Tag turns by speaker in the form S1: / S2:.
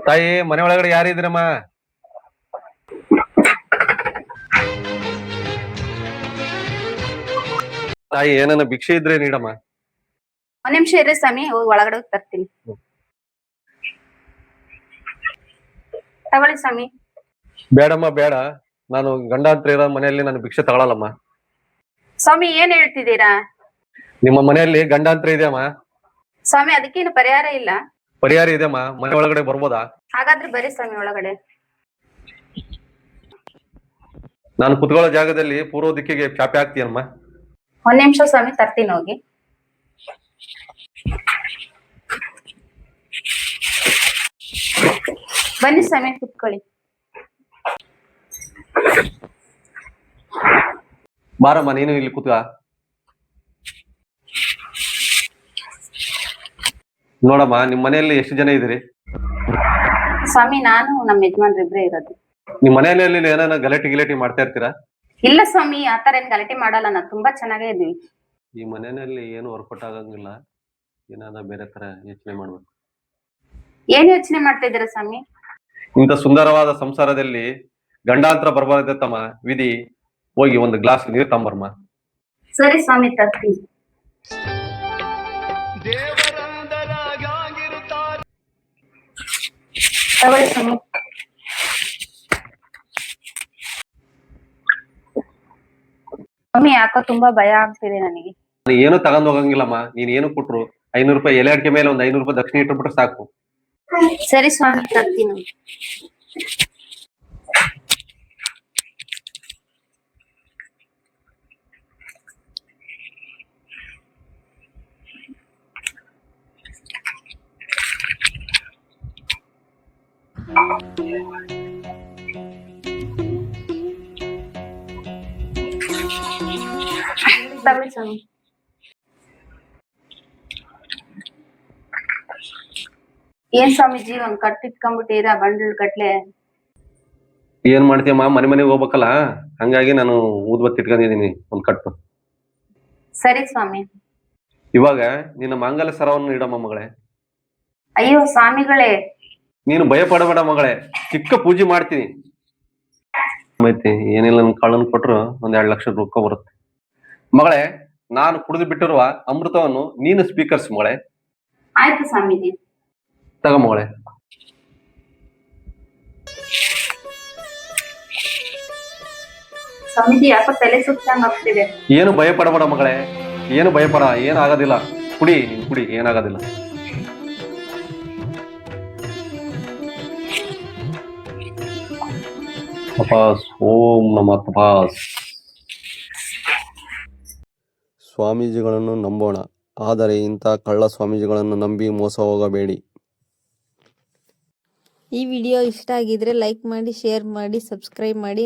S1: ತಾಯಿ ಮನೆ ಒಳಗಡೆ ಯಾರಿದ್ರಮ್ಮ? ತಾಯಿ ಏನನ್ನ ಭಿಕ್ಷೆ ಇದ್ರೆ ನೀಡಮ್ಮ.
S2: ಒಂದ್ ನಿಮಿಷ ಇರ್ರಿ ಸ್ವಾಮಿ, ಹೋಗಿ ಒಳಗಡೆ ಹೋಗಿ ತರ್ತೀನಿ. ತಗೊಳ್ಳಿ ಸ್ವಾಮಿ.
S1: ಬೇಡಮ್ಮ ಬೇಡ, ನಾನು ಗಂಡಾಂತರ ಇರೋ ಮನೆಯಲ್ಲಿ ನಾನು ಭಿಕ್ಷೆ ತಗೊಳಲ್ಲಮ್ಮ.
S2: ಸ್ವಾಮಿ ಏನ್ ಹೇಳ್ತಿದ್ದೀರಾ?
S1: ನಿಮ್ಮ ಮನೆಯಲ್ಲಿ ಗಂಡಾಂತರ ಇದೆಯಮ್ಮ?
S2: ಸ್ವಾಮಿ ಅದಕ್ಕೇನು ಪರಿಹಾರ ಇಲ್ಲ.
S1: ಪರಿಹಾರ ಇದೆಯಮ್ಮ, ಮನೆ ಒಳಗಡೆ ಬರ್ಬೋದಾ?
S2: ಹಾಗಾದ್ರೆ ಬರೀ ಸ್ವಾಮಿ ಒಳಗಡೆ.
S1: ನಾನು ಕುತ್ಕೊಳ್ಳೋ ಜಾಗದಲ್ಲಿ ಪೂರ್ವ ದಿಕ್ಕಿಗೆ ಚಾಪೆ ಹಾಕ್ತೀಯಮ್ಮ?
S2: ಒಂದ್ ನಿಮಿಷ ಸ್ವಾಮಿ, ತರ್ತೀನಿ ಹೋಗಿ. ಬನ್ನಿ ಸ್ವಾಮಿ, ಕುತ್ಕೊಳ್ಳಿ.
S1: ಬಾರಮ್ಮ ನೀನು ಇಲ್ಲಿ ಕುತ್ಕ. ನೋಡಮ್ಮ, ನಿಮ್ ಮನೆಯಲ್ಲಿ ಎಷ್ಟು ಜನ ಇದ್ದೀರಿ?
S2: ಸ್ವಾಮಿ ನಾನು ನಮ್ಮ ಯಜಮಾನ್ರು ಇಬ್ರೇ ಇರೋದು.
S1: ನಿಮ್ ಮನೆಯಲ್ಲಿ ಏನಾನ ಗಲಾಟೆ ಮಾಡ್ತಾ ಇರ್ತೀರಾ?
S2: ಇಲ್ಲ ಸ್ವಾಮಿ, ಆತರ ಏನ್ ಗಲಾಟೆ ಮಾಡಲ್ಲ, ನಾವು ತುಂಬಾ ಚೆನ್ನಾಗೇ ಇದೀವಿ.
S1: ಈ ಮನೆಯಲ್ಲಿ ಏನು ವರ್ಕೌಟ್ ಆಗಂಗಿಲ್ಲ, ಏನಾದ ಬೇರೆ ತರ ಯೋಚನೆ ಮಾಡ್ಬೇಕು.
S2: ಏನ್ ಯೋಚನೆ ಮಾಡ್ತಾ ಇದ್ದೀರಾ ಸ್ವಾಮಿ?
S1: ಇಂಥ ಸುಂದರವಾದ ಸಂಸಾರದಲ್ಲಿ ಗಂಡಾಂತರ ಬರ್ಬಾರ್ದತ್ತಮ್ಮ, ವಿಧಿ. ಹೋಗಿ ಒಂದು ಗ್ಲಾಸ್ ನೀರು ತಂಬರ್ಮ.
S2: ಸರಿ ಸ್ವಾಮಿ, ತರ್ತೀನಿ. ತಗೊಳ್ಳಿ ಸ್ವಾಮಿ. ಸ್ವಾಮಿ ಯಾಕೋ ತುಂಬಾ ಭಯ ಆಗ್ತಿದೆ ನನಗೆ.
S1: ಏನು ತಗೊಂಡ್ ಹೋಗಂಗಿಲ್ಲಮ್ಮ, ನೀನ್ ಏನು ಕೊಟ್ರು 500 ರೂಪಾಯಿ ಎಲೆ ಅಡಿಕೆ ಮೇಲೆ ಒಂದು 500 ರೂಪಾಯಿ ದಕ್ಷಿಣ ಇಟ್ಬಿಟ್ರೆ ಸಾಕು.
S2: ಸರಿ ಸ್ವಾಮಿ, ತರ್ತೀನಿ. ತಗೊಳ್ಳಿ ಸ್ವಾಮಿ. ಏನ್ ಸ್ವಾಮೀಜಿ ಒಂದ್ ಕಟ್ಟಿಟ್ಕೊಂಡ್ಬಿಟ್ಟಿರಾ ಬಂಡಲ್ ಗಟ್ಲೆ?
S1: ಏನ್ ಮಾಡ್ತೀಯಮ್ಮ, ಮನೆಗೆ ಹೋಗ್ಬೇಕಲ್ಲ, ಹಂಗಾಗಿ ನಾನು ಊದ್ಬತ್ತಿ ಇಟ್ಕೊಂಡಿದೀನಿ ಒಂದ್ ಕಟ್ಟು.
S2: ಸರಿ ಸ್ವಾಮಿ.
S1: ಇವಾಗ ನಿನ್ನ ಮಾಂಗಲ್ಯ ಸರವನ್ನು ಇಡಮ್ಮ ಮಗಳೇ.
S2: ಅಯ್ಯೋ ಸ್ವಾಮಿಗಳೇ,
S1: ನೀನು ಭಯ ಪಡಬೇಡ ಮಗಳೇ, ಚಿಕ್ಕ ಪೂಜೆ ಮಾಡ್ತೀನಿ. ಐತಿ ಏನಿಲ್ಲ, ನನ್ ಕಳ್ಳನ್ ಕೊಟ್ರು ಒಂದ್ 2 ಲಕ್ಷ ರೊಕ್ಕ ಬರುತ್ತೆ ಮಗಳೇ. ನಾನು ಕುಡಿದು ಬಿಟ್ಟಿರುವ ಅಮೃತವನ್ನು ನೀನು ಸ್ವೀಕರಿಸು ಮಗಳೇ.
S2: ಆಯ್ತು ಸ್ವಾಮೀಜಿ.
S1: ತಗ ಮಗಳೇ.
S2: ಸ್ವಾಮೀಜಿ ಯಾಕೋ ತಲೆ ಸುತ್ತಂಗ್ ಆಗ್ತಿದೆ.
S1: ಏನು ಭಯ ಪಡಬೇಡ ಮಗಳೇ, ಏನು ಭಯ ಪಡ, ಏನಾಗೋದಿಲ್ಲ. ಕುಡಿ, ನೀನ್ ಕುಡಿ, ಏನಾಗೋದಿಲ್ಲ. ತಪಾಸ್, ಓಂ ನಮಃ ತಪಾಸ್.
S3: ಸ್ವಾಮೀಜಿಗಳನ್ನು ನಂಬೋಣ, ಆದರೆ ಇಂಥ ಕಳ್ಳ ಸ್ವಾಮೀಜಿಗಳನ್ನು ನಂಬಿ ಮೋಸ ಹೋಗಬೇಡಿ.
S4: ಈ ವಿಡಿಯೋ ಇಷ್ಟ ಆಗಿದ್ರೆ ಲೈಕ್ ಮಾಡಿ, ಶೇರ್ ಮಾಡಿ, ಸಬ್ಸ್ಕ್ರೈಬ್ ಮಾಡಿ.